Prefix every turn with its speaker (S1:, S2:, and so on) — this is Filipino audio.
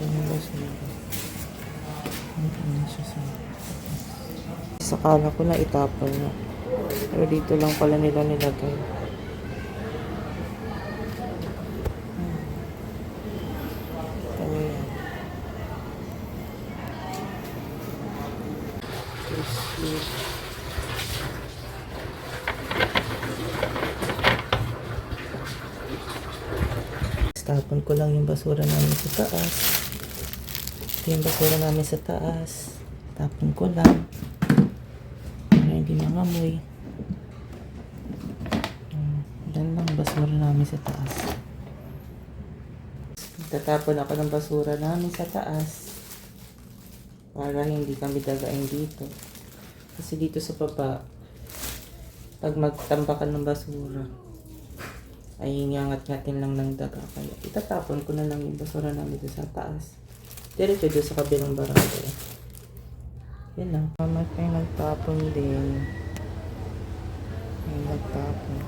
S1: yung basura. Ano siya sa... Sakala ko na itapon na. Pero dito lang pala nila nilagay. Ito yan. Tapon ko lang yung basura namin sa taas. Ito yung basura namin sa taas. Tapon ko lang. Para hindi mangamoy. Yan lang basura namin sa taas. Tatapon ako ng basura namin sa taas. Para hindi kami dagain dito. Kasi dito sa baba, pag magtambakan ng basura, ay inangat-ngatin lang ng daga. Kaya itatapon ko na lang yung basura namin dito sa taas. Diretso doon sa kabilang barangay. Yan lang. Mama tayo nagtapon din. Ay nagtapon.